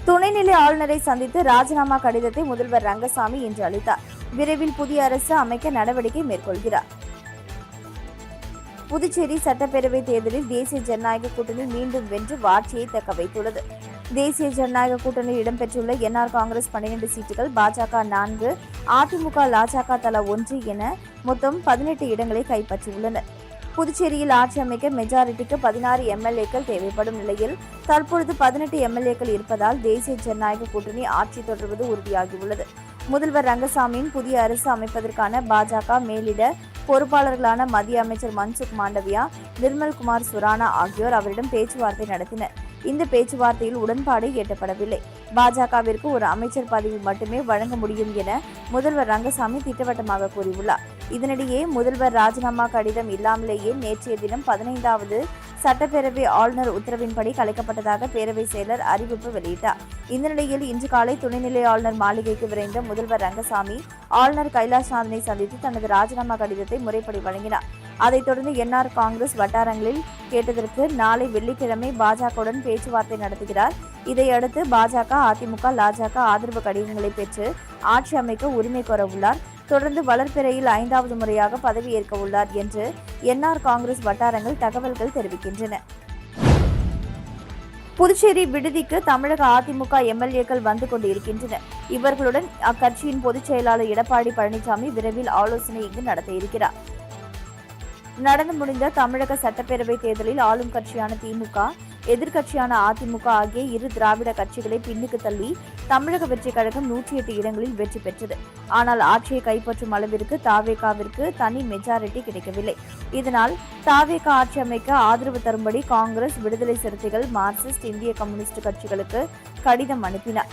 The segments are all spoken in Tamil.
துணைநிலை ஆளுநரை சந்தித்து ராஜினாமா கடிதத்தை முதல்வர் ரங்கசாமி இன்று அளித்தார். விரைவில் புதிய அரசு அமைக்க நடவடிக்கை மேற்கொள்கிறார். புதுச்சேரி சட்டப்பேரவை தேர்தலில் தேசிய ஜனநாயக கூட்டணி மீண்டும் வென்று ஆட்சியை தக்க வைத்துள்ளது. தேசிய ஜனநாயக கூட்டணியில் இடம்பெற்றுள்ள என்ஆர் காங்கிரஸ் 12 சீட்டுகள், பாஜக 4, அதிமுக லாஜக தலா 1 என மொத்தம் 18 இடங்களை கைப்பற்றியுள்ளனர். புதுச்சேரியில் ஆட்சி அமைக்க மெஜாரிட்டிக்கு 16 எம்எல்ஏக்கள் தேவைப்படும் நிலையில் தற்பொழுது 18 எம்எல்ஏக்கள் இருப்பதால் தேசிய ஜனநாயக கூட்டணி ஆட்சி தொடர்வது உறுதியாகியுள்ளது. முதல்வர் ரங்கசாமியின் புதிய அரசு அமைப்பதற்கான பாஜக மேலிட பொறுப்பாளர்களான மத்திய அமைச்சர் மன்சுக் மாண்டவியா, நிர்மல்குமார் சுரானா ஆகியோர் அவரிடம் பேச்சுவார்த்தை நடத்தினர். இந்த பேச்சுவார்த்தையில் உடன்பாடு எட்டப்படவில்லை. பாஜகவிற்கு ஒரு அமைச்சர் பதவி மட்டுமே வழங்க முடியும் என முதல்வர் ரங்கசாமி திட்டவட்டமாக கூறியுள்ளார். இதனிடையே முதல்வர் ராஜினாமா கடிதம் இல்லாமலேயே நேற்றைய தினம் 15வது சட்டப்பேரவை ஆளுநர் உத்தரவின்படி கலைக்கப்பட்டதாக பேரவை செயலர் அறிவிப்பு வெளியிட்டார். இந்த நிலையில் இன்று காலை துணைநிலை ஆளுநர் மாளிகைக்கு விரைந்த முதல்வர் ரங்கசாமி ஆளுநர் கைலாஷ்நாதனை சந்தித்து தனது ராஜினாமா கடிதத்தை முறைப்படி வழங்கினார். அதைத் தொடர்ந்து என்ஆர் காங்கிரஸ் வட்டாரங்களில் கேட்டதற்கு நாளை வெள்ளிக்கிழமை பாஜகவுடன் பேச்சுவார்த்தை நடத்துகிறார். இதையடுத்து பாஜக, அதிமுக, லாஜக ஆதரவு கடிதங்களை பெற்று ஆட்சி அமைக்க உரிமை கோர உள்ளார். தொடர்ந்து வளர்பிறையில் 5வது முறையாக பதவியேற்க உள்ளார் என்று என்ஆர் காங்கிரஸ் வட்டாரங்கள் தகவல்கள் தெரிவிக்கின்றன. புதுச்சேரி விடுதிக்கு தமிழக அதிமுக எம்எல்ஏக்கள் வந்து கொண்டிருக்கின்றனர். இவர்களுடன் அக்கட்சியின் பொதுச் செயலாளர் எடப்பாடி பழனிசாமி விரைவில் ஆலோசனை இங்கு நடத்த இருக்கிறார். நடந்து முடிந்த தமிழக சட்டப்பேரவை தேர்தலில் ஆளும் கட்சியான திமுக, எதிர்க்கட்சியான அதிமுக ஆகிய இரு திராவிட கட்சிகளை பின்னுக்கு தள்ளி தமிழக வெற்றிக் கழகம் 108 இடங்களில் வெற்றி பெற்றது. ஆனால் ஆட்சியை கைப்பற்றும் அளவிற்கு தாவேகாவிற்கு தனி மெஜாரிட்டி கிடைக்கவில்லை. இதனால் தாவேகா ஆட்சி அமைக்க ஆதரவு தரும்படி காங்கிரஸ், விடுதலை சிறுத்தைகள், மார்க்சிஸ்ட், இந்திய கம்யூனிஸ்ட் கட்சிகளுக்கு கடிதம் அனுப்பினார்.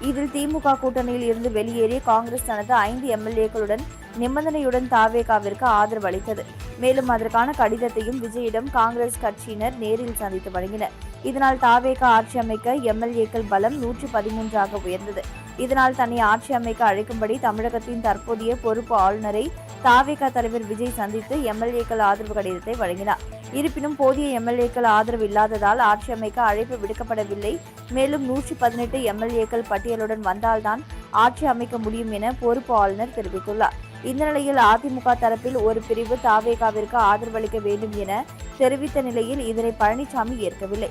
இதில் திமுக கூட்டணியில் இருந்து வெளியேறிய காங்கிரஸ் தனது 5 எம்எல்ஏக்களுடன் நிபந்தனையுடன் தாவேகாவிற்கு ஆதரவு அளித்தது. மேலும் அதற்கான கடிதத்தையும் விஜயிடம் காங்கிரஸ் கட்சியினர் நேரில் சந்தித்து வழங்கினர். இதனால் தாவேகா ஆட்சி அமைக்க எம்எல்ஏக்கள் பலம் 113ஆக உயர்ந்தது. இதனால் தன்னை ஆட்சி அமைக்க அழைக்கும்படி தமிழகத்தின் தற்போதைய பொறுப்பு ஆளுநரை தாவேகா தலைவர் விஜய் சந்தித்து எம்எல்ஏக்கள் ஆதரவு கடிதத்தை வழங்கினார். இருப்பினும் போதிய எம்எல்ஏக்கள் ஆதரவு இல்லாததால் ஆட்சி அமைக்க அழைப்பு விடுக்கப்படவில்லை. மேலும் 118 எம்எல்ஏக்கள் பட்டியலுடன் வந்தால்தான் ஆட்சி அமைக்க முடியும் என பொறுப்பு ஆளுநர் தெரிவித்துள்ளார். இந்த நிலையில் அதிமுக தரப்பில் ஒரு பிரிவு தாவேகாவிற்கு ஆதரவளிக்க வேண்டும் என தெரிவித்த நிலையில் இதனை பழனிசாமி ஏற்கவில்லை.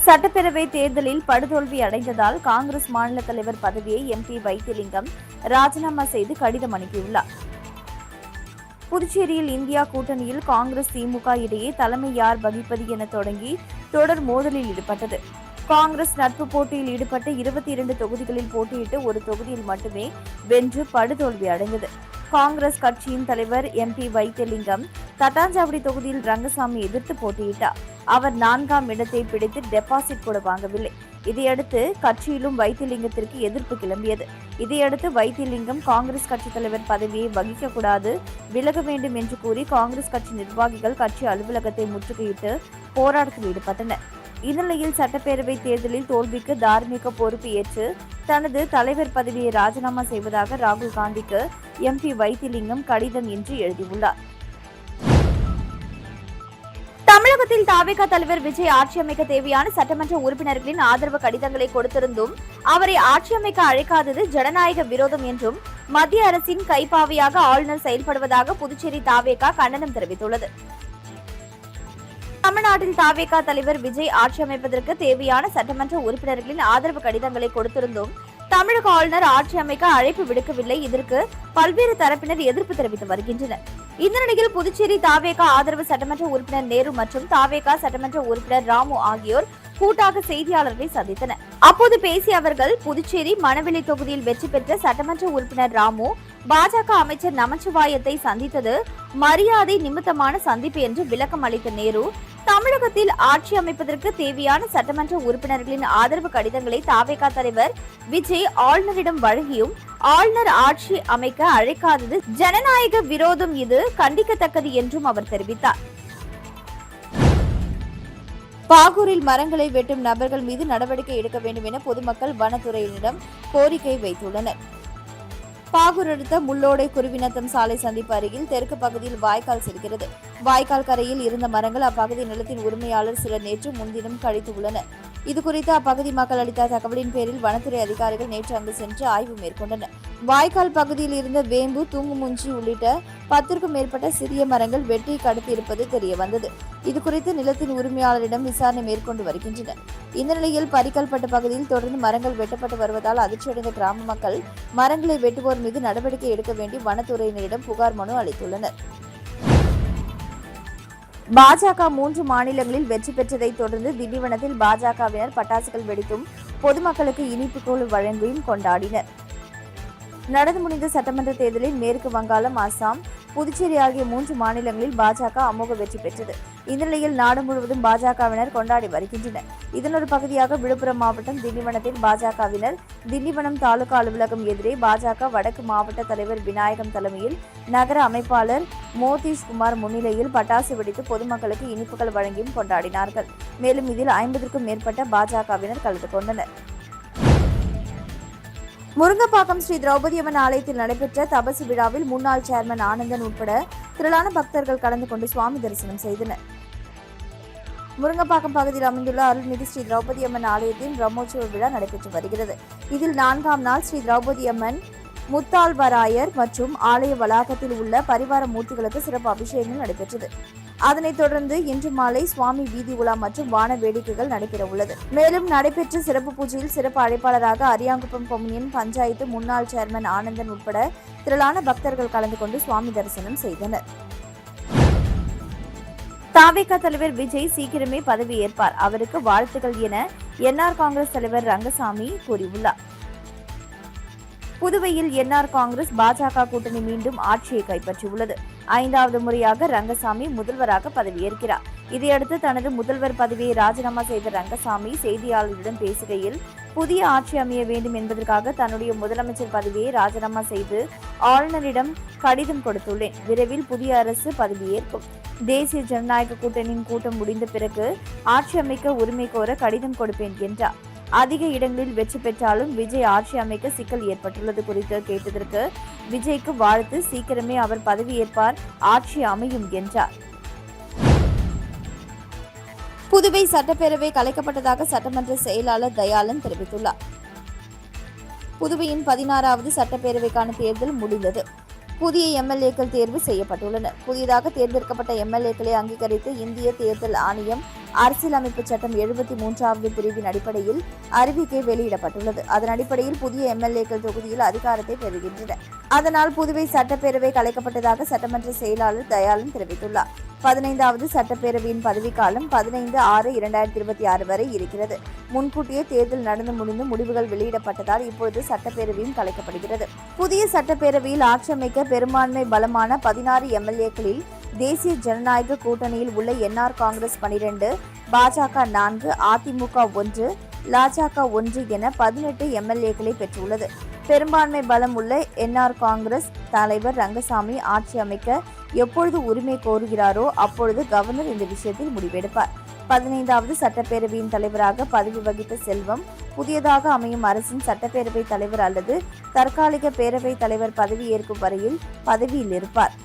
சட்டப்பேரவை தேர்தலில் படுதோல்வி அடைந்ததால் காங்கிரஸ் மாநில தலைவர் பதவியை எம்பி வைத்திலிங்கம் ராஜினாமா செய்து கடிதம் அனுப்பியுள்ளார். புதுச்சேரியில் இந்தியா கூட்டணியில் காங்கிரஸ், திமுக இடையே தலைமை யார் வகிப்பது என தொடங்கி தொடர் மோதலில் ஈடுபட்டது. காங்கிரஸ் நட்பு போட்டியில் ஈடுபட்ட 22 தொகுதிகளில் போட்டியிட்டு ஒரு தொகுதியில் மட்டுமே வென்று படுதோல்வி அடைந்தது. காங்கிரஸ் கட்சியின் தலைவர் எம்பி வைத்திலிங்கம் தட்டாஞ்சாவடி தொகுதியில் ரங்கசாமி எதிர்த்து போட்டியிட்டார். அவர் 4ஆம் இடத்தை பிடித்து டெபாசிட் கூட வாங்கவில்லை. இதையடுத்து கட்சியிலும் வைத்திலிங்கத்திற்கு எதிர்ப்பு கிளம்பியது. இதையடுத்து வைத்திலிங்கம் காங்கிரஸ் கட்சி தலைவர் பதவியை வகிக்கக்கூடாது, விலக வேண்டும் என்று கூறி காங்கிரஸ் கட்சி நிர்வாகிகள் கட்சி அலுவலகத்தை முற்றுகையிட்டு போராட்டத்தில் ஈடுபட்டனர். இந்நிலையில் சட்டப்பேரவை தேர்தலில் தோல்விக்கு தார்மீக பொறுப்பு ஏற்று தனது தலைவர் பதவியை ராஜினாமா செய்வதாக ராகுல் காந்திக்கு எம்பி வைத்திலிங்கம் கடிதம் இன்று எழுதியுள்ளார். தமிழகத்தில் தாவேகா தலைவர் விஜய் ஆட்சி அமைக்க தேவையான சட்டமன்ற உறுப்பினர்களின் ஆதரவு கடிதங்களை கொடுத்திருந்தும் அவரை ஆட்சி அமைக்க அழைக்காதது ஜனநாயக விரோதம் என்றும் மத்திய அரசின் கைப்பாவையாக ஆளுநர் செயல்படுவதாக புதுச்சேரி தாவேகா கண்டனம் தெரிவித்துள்ளது. தமிழ்நாட்டில் தாவேகா தலைவர் விஜய் ஆட்சி அமைப்பதற்கு தேவையான சட்டமன்ற உறுப்பினர்களின் ஆதரவு கடிதங்களை கொடுத்திருந்தும் தமிழக ஆளுநர் ஆட்சி அமைக்க அழைப்பு விடுக்கவில்லை. இதற்கு பல்வேறு தரப்பினர் எதிர்ப்பு தெரிவித்து வருகின்றனர். இந்த நிலையில் புதுச்சேரி தாவேகா ஆதரவு சட்டமன்ற உறுப்பினர் நேரு மற்றும் தாவேகா சட்டமன்ற உறுப்பினர் ராமு ஆகியோர் கூட்டாக செய்தியாளர்களை சந்தித்தனர். அப்போது பேசிய அவர்கள், புதுச்சேரி மணவெளி தொகுதியில் வெற்றி பெற்ற சட்டமன்ற உறுப்பினர் ராமு பாஜக அமைச்சர் நமச்சிவாயத்தை சந்தித்தது மரியாதை நிமித்தமான சந்திப்பு என்று விளக்கம் அளித்த நேரு, தமிழகத்தில் ஆட்சி அமைப்பதற்கு தேவையான சட்டமன்ற உறுப்பினர்களின் ஆதரவு கடிதங்களை தாவேகா தலைவர் விஜய் ஆளுநரிடம் வழங்கியும் ஆளுநர் ஆட்சி அமைக்க அழைக்காதது ஜனநாயக விரோதம், இது கண்டிக்கத்தக்கது என்றும் அவர் தெரிவித்தார். பாகூரில் மரங்களை வெட்டும் நபர்கள் மீது நடவடிக்கை எடுக்க வேண்டும் என பொதுமக்கள் வனத்துறையினரிடம் கோரிக்கை வைத்துள்ளனர். பாகூர் அடுத்த முள்ளோடை குருவிநத்தம் சாலை சந்திப்பு அருகில் தெற்கு பகுதியில் வாய்க்கால் செல்கிறது. வாய்க்கால் கரையில் இருந்த மரங்கள் அப்பகுதி நிலத்தின் உரிமையாளர் சிலர் நேற்று முன்தினம் கழித்து உள்ளனர். இதுகுறித்து அப்பகுதி மக்கள் அளித்த தகவலின் பேரில் வனத்துறை அதிகாரிகள் நேற்று அங்கு சென்று ஆய்வு மேற்கொண்டனர். வாய்க்கால் பகுதியில் இருந்த வேம்பு, தூங்குமுஞ்சி உள்ளிட்ட 10க்கும் மேற்பட்ட சிறிய மரங்கள் வெட்டி கடத்தி இருப்பது தெரியவந்தது. இதுகுறித்து நிலத்தின் உரிமையாளரிடம் விசாரணை மேற்கொண்டு வருகின்றனர். இந்த நிலையில் பரிக்கல்பட்டு பகுதியில் தொடர்ந்து மரங்கள் வெட்டப்பட்டு வருவதால் அதிர்ச்சியடைந்த கிராம மக்கள் மரங்களை வெட்டுவோர் மீது நடவடிக்கை எடுக்க வேண்டி வனத்துறையினரிடம் புகார் மனு அளித்துள்ளனர். பாஜக 3 மாநிலங்களில் வெற்றி பெற்றதை தொடர்ந்து திண்டிவனத்தில் பாஜகவினர் பட்டாசுகள் வெடித்தும் பொதுமக்களுக்கு இனிப்புகள் வழங்கியும் கொண்டாடினர். நடந்து முடிந்த சட்டமன்ற தேர்தலில் மேற்கு வங்காளம், அசாம், புதுச்சேரி ஆகிய 3 மாநிலங்களில் பாஜக அமோக வெற்றி பெற்றது. இந்த நிலையில் நாடு முழுவதும் பாஜகவினர் கொண்டாடி வருகின்றனர். இதன் ஒரு பகுதியாக விழுப்புரம் மாவட்டம் திண்டிவனத்தில் பாஜகவினர் திண்டிவனம் தாலுகா அலுவலகம் எதிரே பாஜக வடக்கு மாவட்ட தலைவர் விநாயகம் தலைமையில் நகர அமைப்பாளர் மோதீஷ் குமார் முன்னிலையில் பட்டாசு வெடித்து பொதுமக்களுக்கு இனிப்புகள் வழங்கியும் கொண்டாடினார்கள். மேலும் இதில் 50க்கும் மேற்பட்ட பாஜகவினர் கலந்து கொண்டனர். முருங்கப்பாக்கம் ஸ்ரீ திரௌபதி அம்மன் ஆலயத்தில் நடைபெற்ற தபசு விழாவில் முன்னாள் சேர்மன் ஆனந்தன் உட்பட திரளான பக்தர்கள் கலந்து கொண்டு சுவாமி தரிசனம் செய்தனர். முருங்கப்பாக்கம் பகுதியில் அமைந்துள்ள அருள்மிகு ஸ்ரீ திரௌபதி அம்மன் ஆலயத்தின் பிரம்மோற்சவ விழா நடைபெற்று வருகிறது. இதில் 4ஆம் நாள் ஸ்ரீ திரௌபதி அம்மன், முத்தாழ்வராயர் மற்றும் ஆலய வளாகத்தில் உள்ள பரிவார மூர்த்திகளுக்கு சிறப்பு அபிஷேகங்கள் நடைபெற்றது. அதனைத் தொடர்ந்து இன்று மாலை சுவாமி வீதி உலா மற்றும் வான வேடிக்கைகள் நடைபெற உள்ளது. மேலும் நடைபெற்ற சிறப்பு பூஜையில் சிறப்பு அழைப்பாளராக அரியாங்குப்பம் கொம்யூன் பஞ்சாயத்து முன்னாள் சேர்மன் ஆனந்தன் உட்பட திரளான பக்தர்கள் கலந்து கொண்டு சுவாமி தரிசனம் செய்தனர். தாவேகா தலைவர் விஜய் சீக்கிரமே பதவியேற்பார், அவருக்கு வாழ்த்துக்கள் என என்ஆர் காங்கிரஸ் தலைவர் ரங்கசாமி கூறியுள்ளார். புதுவையில் என்ஆர் காங்கிரஸ் பாஜக கூட்டணி மீண்டும் ஆட்சியை கைப்பற்றியுள்ளது. 5வது முறையாக ரங்கசாமி முதல்வராக பதவியேற்கிறார். இதையடுத்து தனது முதல்வர் பதவியை ராஜினாமா செய்த ரங்கசாமி செய்தியாளர்களிடம் பேசுகையில், புதிய ஆட்சி அமைய வேண்டும் என்பதற்காக தன்னுடைய முதலமைச்சர் பதவியை ராஜினாமா செய்து ஆளுநரிடம் கடிதம் கொடுத்துள்ளேன். விரைவில் புதிய அரசு பதவியேற்கும். தேசிய ஜனநாயக கூட்டணியின் கூட்டம் முடிந்த பிறகு ஆட்சி அமைக்க உரிமை கோர கடிதம் கொடுப்பேன் என்றார். அதிக இடங்களில் வெற்றி பெற்றாலும் விஜய் ஆட்சி அமைக்க சிக்கல் ஏற்பட்டுள்ளது குறித்து கேட்டதற்கு விஜய்க்கு வாழ்த்து, சீக்கிரமே அவர் பதவியேற்பார், ஆட்சி அமையும் என்றார். புதுவை சட்டப்பேரவை கலைக்கப்பட்டதாக சட்டமன்ற செயலாளர் தயாளன் தெரிவித்துள்ளார். புதுவையின் 16வது சட்டப்பேரவைக்கான தேர்தல் முடிந்தது. புதிய எம்எல்ஏக்கள் தேர்வு செய்யப்பட்டுள்ளனர். புதியதாக தேர்ந்தெடுக்கப்பட்ட எம்எல்ஏக்களை அங்கீகரித்து இந்திய தேர்தல் ஆணையம் அரசியலமைப்பு சட்டம் 73வது பிரிவின் அடிப்படையில் அறிவிக்கை வெளியிடப்பட்டுள்ளது. அதன் அடிப்படையில் புதிய எம்எல்ஏக்கள் தொகுதியில் அதிகாரத்தை பெறுகின்றனர். அதனால் புதுவை சட்டப்பேரவை கலைக்கப்பட்டதாக சட்டமன்ற செயலாளர் தயாளன் தெரிவித்துள்ளார். 15வது சட்டப்பேரவையின் பதவிக்காலம் 15/6/2026 வரை இருக்கிறது. முன்கூட்டியே தேர்தல் நடந்து முடிந்து முடிவுகள் வெளியிடப்பட்டதால் இப்பொழுது சட்டப்பேரவையும் கலைக்கப்படுகிறது. புதிய சட்டப்பேரவையில் ஆட்சி அமைக்க பெரும்பான்மை பலமான 16 எம்எல்ஏக்களில் தேசிய ஜனநாயக கூட்டணியில் உள்ள என்ஆர் காங்கிரஸ் 12, பாஜக 4, அதிமுக 1, லாஜக 1 என 18 எம்எல்ஏக்களை பெற்றுள்ளது. பெரும்பான்மை பலம் உள்ள என்ஆர் காங்கிரஸ் தலைவர் ரங்கசாமி ஆட்சி அமைக்க எப்பொழுது உரிமை கோருகிறாரோ அப்பொழுது கவர்னர் இந்த விஷயத்தில் முடிவெடுப்பார். 15வது சட்டப்பேரவையின் தலைவராக பதவி வகித்த செல்வம் புதியதாக அமையும் அரசின் சட்டப்பேரவை தலைவர் அல்லது தற்காலிக பேரவைத் தலைவர் பதவியேற்கும் வரையில் பதவியில் இருப்பார்.